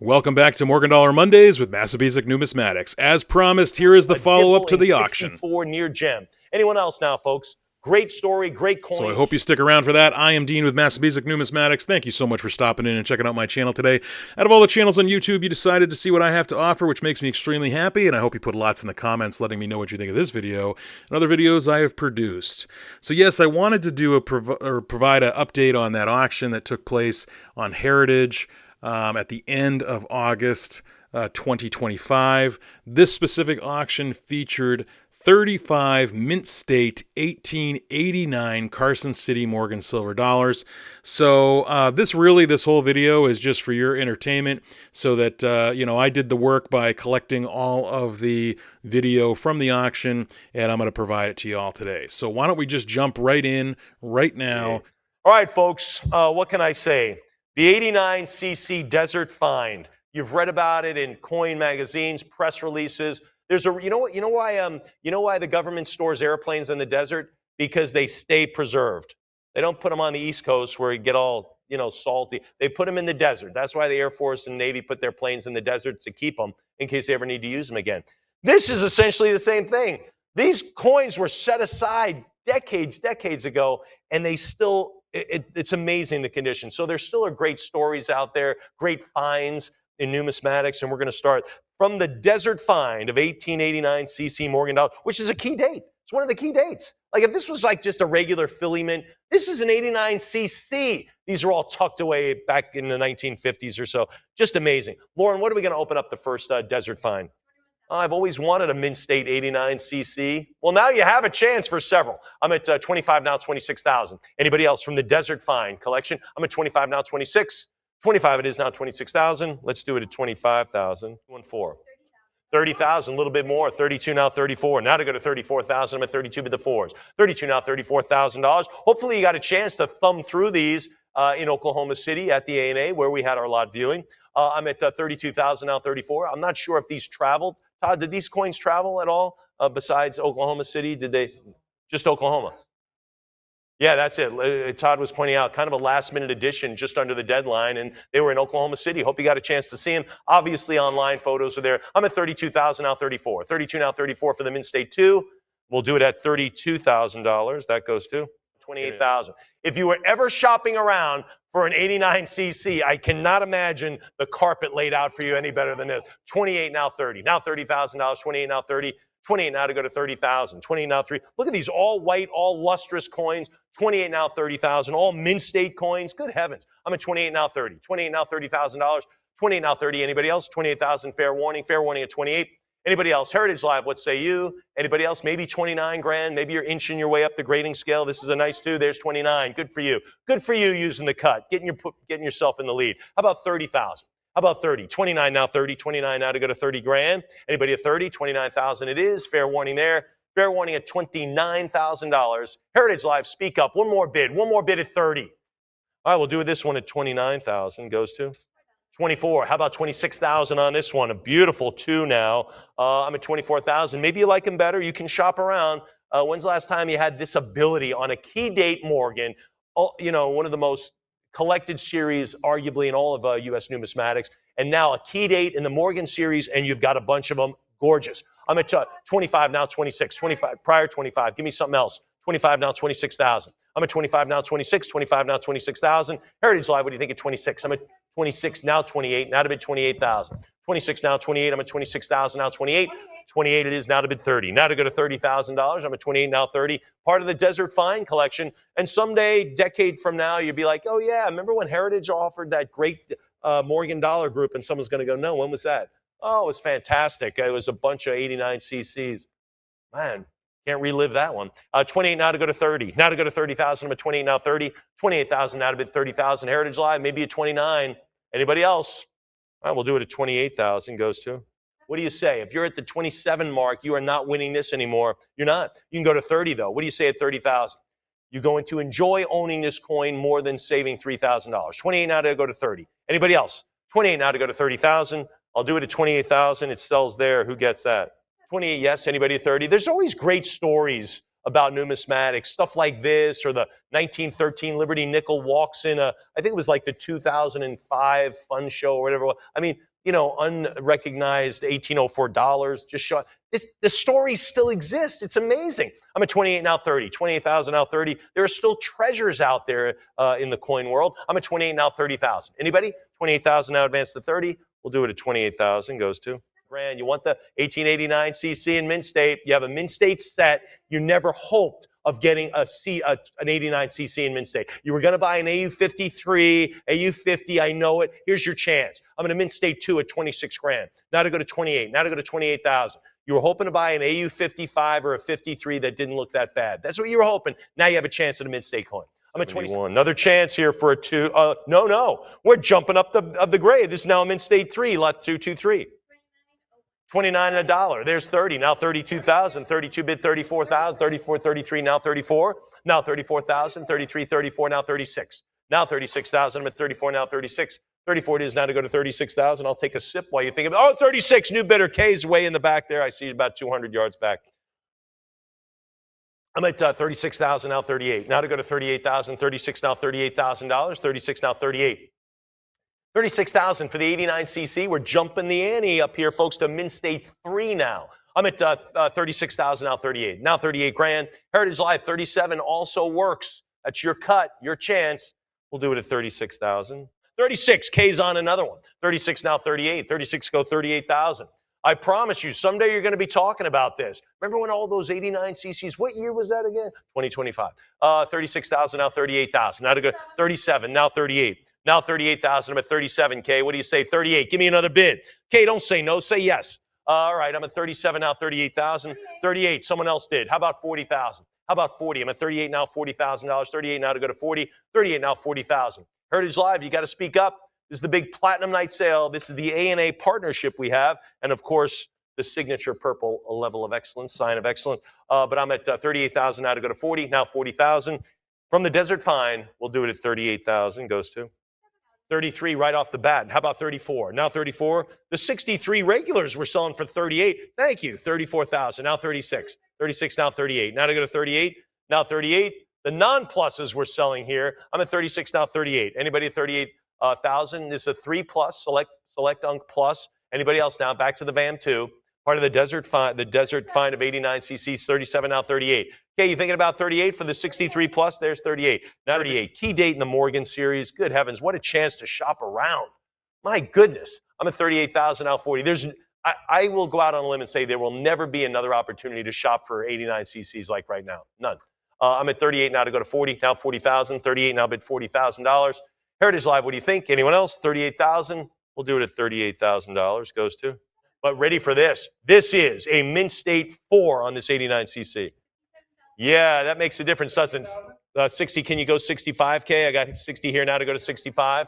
Welcome back to Morgan Dollar Mondays with MASSABESIC Numismatics. As promised, here is the follow-up to the auction. 64 near gem. Anyone else now, folks? Great story, great coin. So I hope you stick around for that. I am Dean with MASSABESIC Numismatics. Thank you so much for stopping in and checking out my channel today. Out of all the channels on YouTube, you decided to see what I have to offer, which makes me extremely happy, and I hope you put lots in the comments letting me know what you think of this video and other videos I have produced. So yes, I wanted to do provide an update on that auction that took place on Heritage at the end of August 2025. This specific auction featured 35 Mint State 1889 Carson City Morgan silver dollars. So this whole video is just for your entertainment, so that I did the work by collecting all of the video from the auction, and I'm going to provide it to you all today. So why don't we just jump right in right now. All right, folks, what can I say? The 89cc Desert Find. You've read about it in coin magazines, press releases. There's a you know why the government stores airplanes in the desert? Because they stay preserved. They don't put them on the East Coast where you get all salty. They put them in the desert. That's why the Air Force and Navy put their planes in the desert, to keep them in case they ever need to use them again. This is essentially the same thing. These coins were set aside decades ago, and they still. It's amazing, the condition. So there still are great stories out there, great finds in numismatics, and we're going to start from the Desert Find of 1889 CC Morgan dollar, which is a key date. It's one of the key dates. Like, if this was like just a regular Philly mint, this is an 89 CC. These are all tucked away back in the 1950s or so. Just amazing. Lauren, what are we going to open up the first Desert Find? I've always wanted a Mint State 89cc. Well, now you have a chance for several. I'm at 25 now, 26,000. Anybody else from the Desert Find collection? I'm at 25 now, 26. 25 it is now, 26,000. Let's do it at 25,000. 1-4. 30,000, a little bit more. 32 now, 34. Now to go to 34,000. I'm at 32 with the fours. 32 now, $34,000. Hopefully you got a chance to thumb through these in Oklahoma City at the A&A where we had our lot viewing. I'm at 32,000 now, 34. I'm not sure if these traveled. Todd, did these coins travel at all besides Oklahoma City? Did they? Just Oklahoma? Yeah, that's it. Todd was pointing out kind of a last-minute addition just under the deadline, and they were in Oklahoma City. Hope you got a chance to see them. Obviously, online photos are there. I'm at 32,000 now, 34. 32 now, 34 for the Mint State 2. We'll do it at $32,000. That goes to 28,000. If you were ever shopping around for an 89cc, I cannot imagine the carpet laid out for you any better than this. 28 now, 30. Now $30,000. 28 now, 30. 28 now to go to 30,000. 28 now, 3. Look at these all white, all lustrous coins. 28 now, 30,000. All Mint State coins. Good heavens. I'm at 28 now, 30. 28 now, $30,000. 28 now, 30. Anybody else? 28,000. Fair warning. Fair warning at 28. Anybody else? Heritage Live, what say you? Anybody else? Maybe 29 grand. Maybe you're inching your way up the grading scale. This is a nice 2. There's 29. Good for you. Good for you using the cut, getting yourself in the lead. How about 30,000? How about 30? 29 now, 30. 29 now to go to 30 grand. Anybody at 30? 29,000 it is. Fair warning there. Fair warning at $29,000. Heritage Live, speak up. One more bid. One more bid at 30. All right, we'll do this one at 29,000. Goes to 24. How about 26,000 on this one? A beautiful 2 now. I'm at 24,000. Maybe you like them better. You can shop around. When's the last time you had this ability on a key date Morgan? One of the most collected series, arguably, in all of U.S. numismatics. And now a key date in the Morgan series, and you've got a bunch of them. Gorgeous. I'm at 25 now, 26. 25, prior 25. Give me something else. 25 now, 26,000. I'm at 25 now, 26. 25 now, 26,000. Heritage Live, what do you think at 26? I'm at 26 now, 28. Now to bid 28,000. 26 now, 28. I'm at 26,000 now, 28. 28 it is now to bid 30. Now to go to $30,000. I'm at 28 now, 30. Part of the Desert Find collection. And someday, decade from now, you'll be like, oh yeah, remember when Heritage offered that great Morgan dollar group? And someone's going to go, no, when was that? Oh, it was fantastic. It was a bunch of 89 CCs. Man, can't relive that one. 28 now to go to 30. Now to go to 30,000. I'm at 28 now, 30. 28,000 now to bid 30,000. Heritage Live, maybe at 29. Anybody else? All right, we'll do it at 28,000. Goes to. What do you say? If you're at the 27 mark, you are not winning this anymore. You're not. You can go to 30, though. What do you say at 30,000? You're going to enjoy owning this coin more than saving $3,000. 28 now to go to 30. Anybody else? 28 now to go to 30,000. I'll do it at 28,000. It sells there. Who gets that? 28, yes. Anybody at 30? There's always great stories about numismatics, stuff like this, or the 1913 Liberty Nickel walks in I think it was like the 2005 fun show or whatever. I mean, unrecognized $1804, just show. The stories still exist. It's amazing. I'm at 28 now 30, 28,000 now 30. There are still treasures out there in the coin world. I'm at 28 now 30,000. Anybody? 28,000 now advanced to 30. We'll do it at 28,000. Goes to grand. You want the 1889 CC in Mint State. You have a Mint State set. You never hoped of getting an 89 CC in Mint State. You were going to buy an AU53, AU50. I know it. Here's your chance. I'm in a Mint State 2 at 26 grand. Now to go to 28. Now to go to 28,000. You were hoping to buy an AU55 or a 53 that didn't look that bad. That's what you were hoping. Now you have a chance at a Mint State coin. I'm at 21. Another chance here for a 2. No. We're jumping up the grade. This is now a Mint State 3, lot 223. 29 and $1. There's 30. Now 32,000. 32 bid 34,000. 34, 33. Now 34. Now 34,000. 33, 34. Now 36. Now 36,000. I'm at 34. Now 36. 34 it is now to go to 36,000. I'll take a sip while you think of it. Oh, 36. New bidder. K's way in the back there. I see about 200 yards back. I'm at 36,000. Now 38. Now to go to 38,000. 36 now $38,000. 36 now 38. 36,000 for the 89cc. We're jumping the ante up here, folks, to Mint State 3 now. I'm at 36,000, now 38. Now 38 grand. Heritage Live 37 also works. That's your cut, your chance. We'll do it at 36,000. 36, K's on another one. 36 now 38. 36 go 38,000. I promise you, someday you're going to be talking about this. Remember when all those 89cc's, what year was that again? 2025. 36,000, now 38,000. Now to go 37, now 38. Now 38,000, I'm at 37, K. What do you say? 38. Give me another bid. K, don't say no, say yes. All right, I'm at 37, now 38,000. 38, someone else did. How about 40,000? How about 40? I'm at 38 now, $40,000. 38 now to go to 40. 38 now, 40,000. Heritage Live, you got to speak up. This is the big Platinum Night Sale. This is the A&A partnership we have. And, of course, the signature purple level of excellence, sign of excellence. But I'm at 38,000 now to go to 40. Now 40,000. From the Desert Fine, we'll do it at 38,000. Goes to 33 right off the bat. How about 34? Now 34. The 63 regulars we're selling for 38. Thank you. 34,000. Now 36. 36 now 38. Now to go to 38. Now 38. The non-pluses we're selling here. I'm at 36 now 38. Anybody at 38,000? This is a 3 plus select Unk plus. Anybody else now? Back to the VAM 2. Part of the Desert Fine of 89cc. 37 now 38. Okay, you thinking about 38 for the 63 plus? There's 38. Now 38. Key date in the Morgan series. Good heavens, what a chance to shop around. My goodness. I'm at 38,000 now 40. I will go out on a limb and say there will never be another opportunity to shop for 89cc's like right now. None. I'm at 38 now to go to 40. Now 40,000. 38 now bid $40,000. Heritage Live, what do you think? Anyone else? 38,000. We'll do it at $38,000. Goes to. But ready for this. This is a Mint State 4 on this 89cc. Yeah, that makes a difference, doesn't it? 60, can you go 65K? I got 60 here now to go to 65.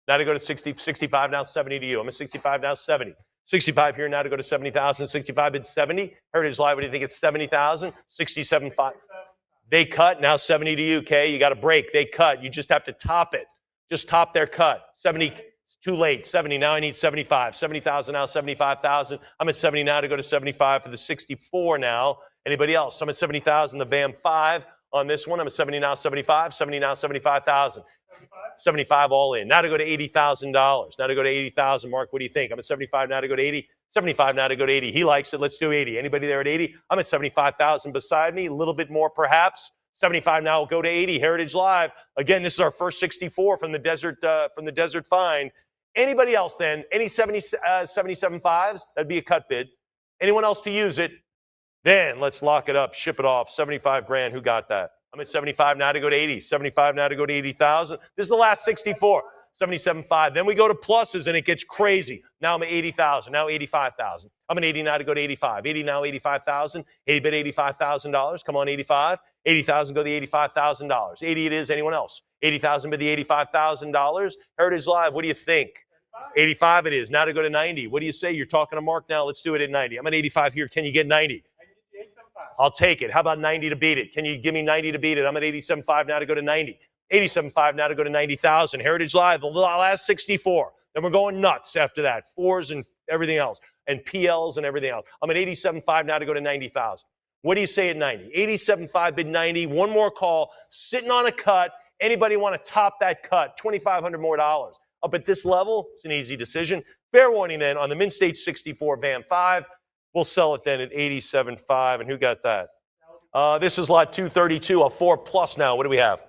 Now to go to 60, 65, now 70 to you. I'm at 65, now 70. 65 here now to go to 70,000. 65 bid 70. Heritage Live, what do you think? It's 70,000. 67.5. They cut, now 70 to you, K. You got a break. They cut. You just have to top it. Just top their cut. 70. It's too late. 70. Now I need 75. 70,000 now, 75,000. I'm at 70 now to go to 75 for the 64 now. Anybody else? I'm at 70,000. The VAM 5 on this one. I'm at 70 now, 75. 70 now, 75,000. 75 all in. Now to go to $80,000. Now to go to 80,000. Mark, what do you think? I'm at 75 now to go to 80. 75 now to go to 80. He likes it. Let's do 80. Anybody there at 80? I'm at 75,000 beside me. A little bit more perhaps. 75 now, we'll go to 80. Heritage Live. Again, this is our first 64 from the Desert Find. Anybody else then? Any 77.5s? That'd be a cut bid. Anyone else to use it? Then let's lock it up, ship it off. 75 grand. Who got that? I'm at 75 now to go to 80. 75 now to go to 80,000. This is the last 64. 77.5. Then we go to pluses and it gets crazy. Now I'm at 80,000. Now 85,000. I'm at 80 now to go to 85. 80 now 85,000. 80 bid $85,000. Come on, 85. 80,000 go to the $85,000. 80 it is. Anyone else? 80,000 bid the $85,000. Heritage Live. What do you think? 85 it is. Now to go to 90. What do you say? You're talking to Mark now. Let's do it at 90. I'm at 85 here. Can you get 90? I'll take it. How about 90 to beat it? Can you give me 90 to beat it? I'm at 87.5 now to go to 90. 87.5 now to go to 90,000. Heritage Live, the last 64. Then we're going nuts after that. 4s and everything else. And PLs and everything else. I'm at 87.5 now to go to 90,000. What do you say at 90? 87.5 bid 90. One more call. Sitting on a cut. Anybody want to top that cut? $2,500 more dollars. Up at this level, it's an easy decision. Fair warning then on the Min Stage 64 VAM 5. We'll sell it then at 87.5. And who got that? This is lot 232, a 4+ now. What do we have?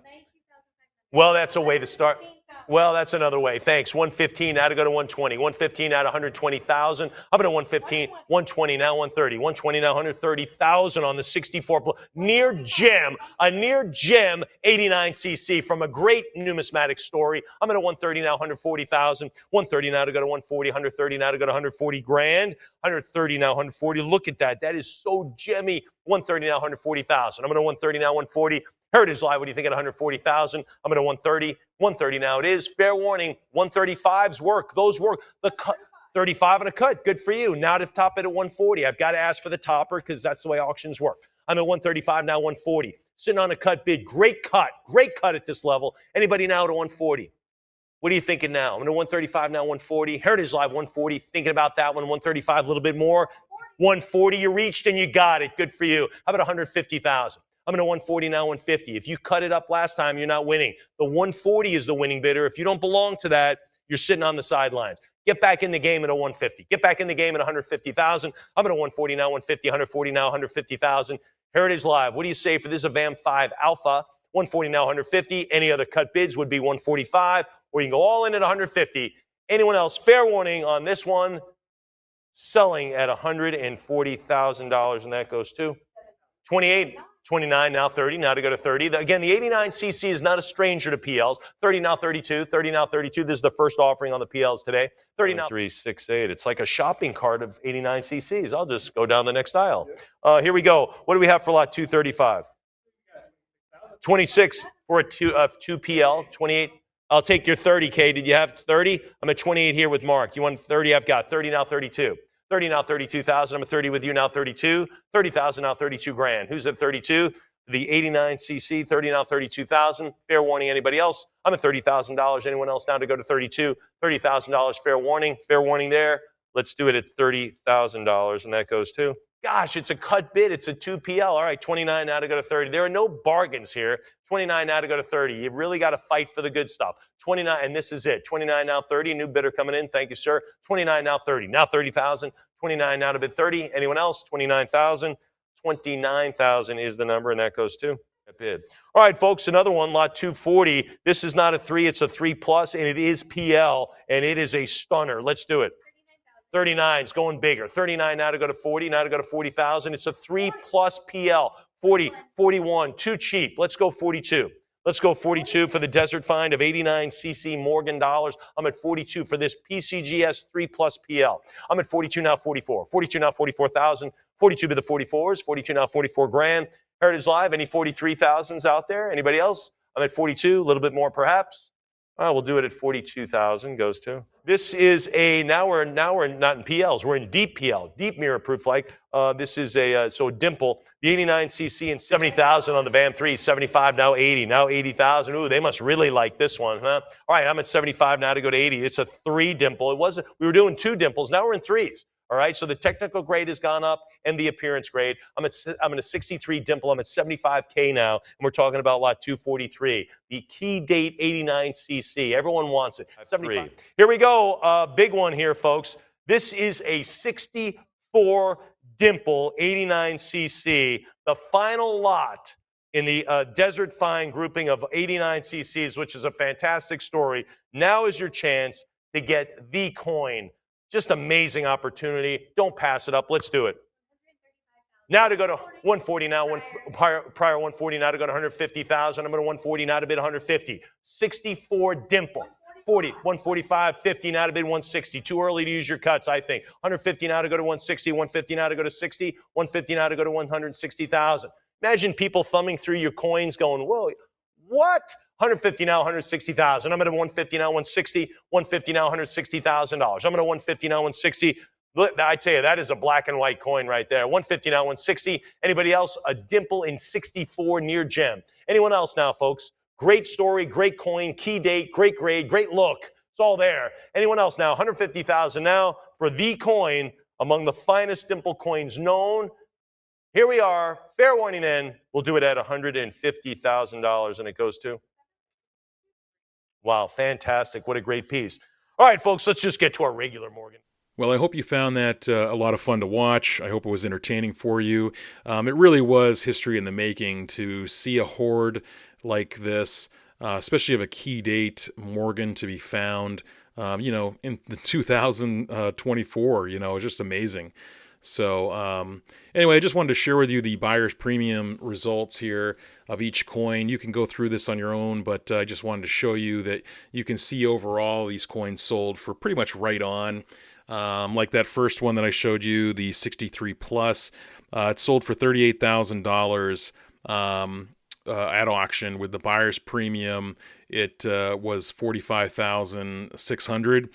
Well, that's a way to start. Well, that's another way. Thanks. 115 now to go to 120. 115 out of 120,000. How about a 115? 120 now 130. 120 now 130,000 on the 64. Near gem, a near gem 89cc from a great numismatic story. I'm at a 130 now 140,000. 130 now to go to 140. 130 now to go to 140 grand. 130 now 140. Look at that. That is so gemmy. 130 now 140,000. I'm at a 130 now 140. Heritage Live, what do you think at 140,000? I'm at a 130. 130 now it is. Fair warning, 135s work. Those work. The cut, 35 and a cut. Good for you. Now to top it at 140. I've got to ask for the topper because that's the way auctions work. I'm at 135 now 140. Sitting on a cut bid. Great cut. Great cut at this level. Anybody now to 140? What are you thinking now? I'm at 135 now 140. Heritage Live 140. Thinking about that one. 135 a little bit more. 140 you reached and you got it. Good for you. How about 150,000? I'm at a 140 now 150. If you cut it up last time, you're not winning. The 140 is the winning bidder. If you don't belong to that, you're sitting on the sidelines. Get back in the game at a 150. Get back in the game at 150,000. I'm at a 140 now 150. 140 now 150,000. Heritage Live, what do you say for this? A VAM 5 Alpha. 140 now 150. Any other cut bids would be 145, or you can go all in at 150. Anyone else? Fair warning on this one. Selling at $140,000, and that goes to 28. 29, now 30, now to go to 30. Again, the 89cc is not a stranger to PLs. 30, now 32, 30, now 32. This is the first offering on the PLs today. 30, now 368. It's like a shopping cart of 89cc's. I'll just go down the next aisle. Here we go. What do we have for lot 235? 26 for a 2 PL, 28. I'll take your 30K. Did you have 30? I'm at 28 here with Mark. You want 30? I've got 30, now 32. 30 now 32,000. I'm at 30 with you now 32. 30,000 now 32 grand. Who's at 32? The 89cc. 30 now 32,000. Fair warning. Anybody else? I'm at $30,000. Anyone else now to go to 32? $30,000. Fair warning. Fair warning there. Let's do it at $30,000, and that goes to. Gosh, it's a cut bid. It's a 2 PL. All right, 29 now to go to 30. There are no bargains here. 29 now to go to 30. You've really got to fight for the good stuff. 29, and this is it. 29 now 30. New bidder coming in. Thank you, sir. 29 now 30. Now 30,000. 29 now to bid 30. Anyone else? 29,000. 29,000 is the number, and that goes to that bid. All right, folks, another one, lot 240. This is not a 3. It's a 3+, and it is PL, and it is a stunner. Let's do it. 39 is going bigger. 39 now to go to 40, now to go to 40,000. It's a 3+ PL. 40, 41, too cheap. Let's go 42. Let's go 42 for the desert find of 89cc Morgan dollars. I'm at 42 for this PCGS 3+ PL. I'm at 42 now 44. 42 now 44,000. 42 to the 44s. 42 now 44 grand. Heritage Live, any 43,000s out there? Anybody else? I'm at 42, a little bit more perhaps. We'll do it at 42,000, goes to. This is a, now we're not in PLs, we're in deep PL, deep mirror Prooflike. This is a, so dimple, the 89cc and 70,000 on the VAM 3, 75, now 80, now 80,000. Ooh, they must really like this one, huh? All right, I'm at 75 now to go to 80. It's a 3 dimple. It wasn't, we were doing 2 dimples, now we're in 3s. All right, so the technical grade has gone up and the appearance grade. I'm in a 63 dimple. I'm at 75K now, and we're talking about lot 243. The key date 89cc. Everyone wants it. 73. Here we go. Big one here, folks. This is a 64 dimple 89cc. The final lot in the Desert Find grouping of 89cc's, which is a fantastic story. Now is your chance to get the coin. Just amazing opportunity. Don't pass it up. Let's do it. Now to go to 140 now, prior 140 now to go to 150,000. I'm going to 140 now to bid 150. 64 dimple. 40, 145, 50 now to bid 160. Too early to use your cuts, I think. 150 now to go to 160. 150 now to go to 60. 150 now to go to 160,000. Imagine people thumbing through your coins going, whoa, what? 150 now, 160,000. I'm at a 150 now, 160. 150 now, $160,000. I'm at a 150 now, 160. I tell you, that is a black and white coin right there. 150 now, 160. Anybody else? A dimple in 64 near gem. Anyone else now, folks? Great story, great coin, key date, great grade, great look. It's all there. Anyone else now? 150,000 now for the coin among the finest dimple coins known. Here we are. Fair warning then, we'll do it at $150,000, and it goes to? Wow, fantastic. What a great piece. All right, folks, let's just get to our regular Morgan. Well, I hope you found that a lot of fun to watch. I hope it was entertaining for you. It really was history in the making to see a hoard like this, especially of a key date Morgan to be found, in the 2024. It's just amazing. So anyway, I just wanted to share with you the buyer's premium results here of each coin. You can go through this on your own, but I just wanted to show you that you can see overall these coins sold for pretty much right on. Like that first one that I showed you, the 63 plus, it sold for $38,000 at auction. With the buyer's premium, it was $45,600.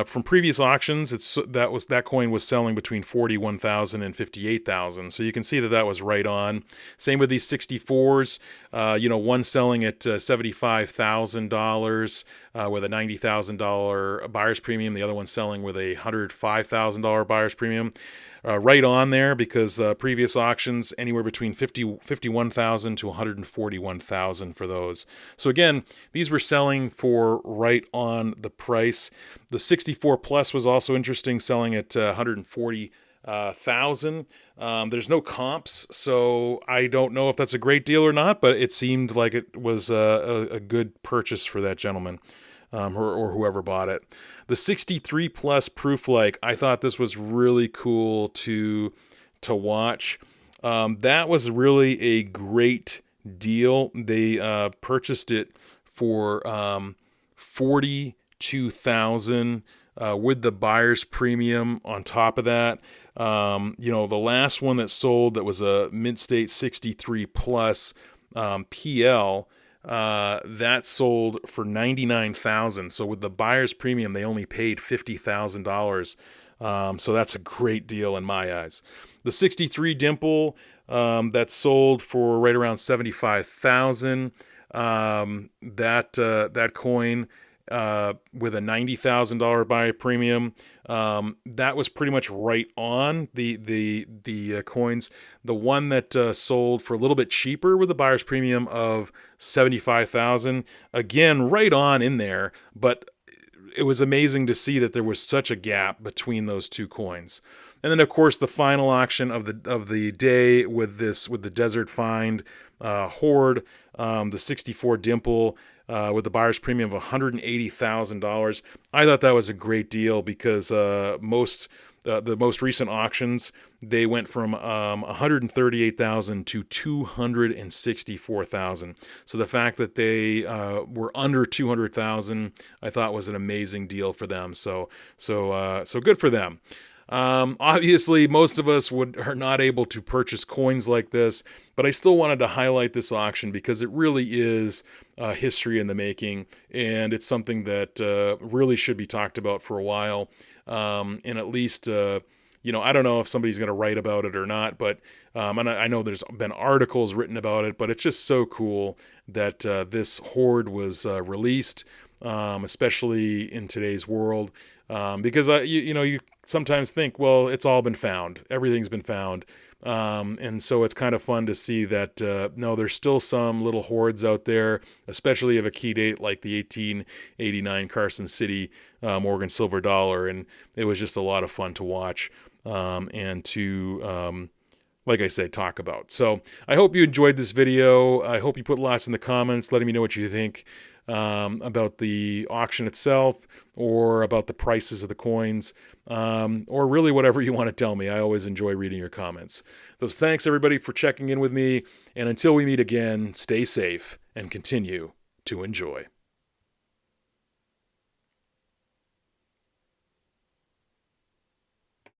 From previous auctions, that coin was selling between $41,000 and $58,000. So you can see that was right on. Same with these 64s. One selling at $75,000 with a $90,000 buyer's premium. The other one selling with a $105,000 buyer's premium. Right on there, because previous auctions anywhere between $51,000 to $141,000 for those. So again, these were selling for right on the price. The 64 plus was also interesting, selling at $140,000. There's no comps, so I don't know if that's a great deal or not, but it seemed like it was a good purchase for that gentleman. Or whoever bought it. The 63 plus Prooflike, I thought this was really cool to watch. That was really a great deal. They purchased it for $42,000 with the buyer's premium on top of that. The last one that sold that was a mid-state 63 plus PL. That sold for $99,000. So with the buyer's premium, they only paid $50,000. So that's a great deal in my eyes. The 63 Dimple, that sold for right around $75,000. That coin, with a $90,000 buyer premium, that was pretty much right on the coins. The one that sold for a little bit cheaper with a buyer's premium of $75,000, again right on in there, but it was amazing to see that there was such a gap between those two coins. And then of course the final auction of the day with the Desert Find HOARD, the 64 Dimple, with the buyer's premium of $180,000. I thought that was a great deal because the most recent auctions, they went from $138,000 to $264,000. So the fact that they were under $200,000, I thought was an amazing deal for them. So good for them. Obviously, most of us are not able to purchase coins like this, but I still wanted to highlight this auction because it really is history in the making, and it's something that really should be talked about for a while. And at least, I don't know if somebody's going to write about it or not, but and I know there's been articles written about it, but it's just so cool that this HOARD was released, especially in today's world, because you sometimes think, well, it's all been found. Everything's been found. And so it's kind of fun to see that, no, there's still some little hoards out there, especially of a key date like the 1889 Carson City Morgan silver dollar. And it was just a lot of fun to watch and to, like I said, talk about. So I hope you enjoyed this video. I hope you put lots in the comments letting me know what you think about the auction itself, or about the prices of the coins, or really whatever you want to tell me. I always enjoy reading your comments. So thanks everybody for checking in with me, and until we meet again, stay safe and continue to enjoy.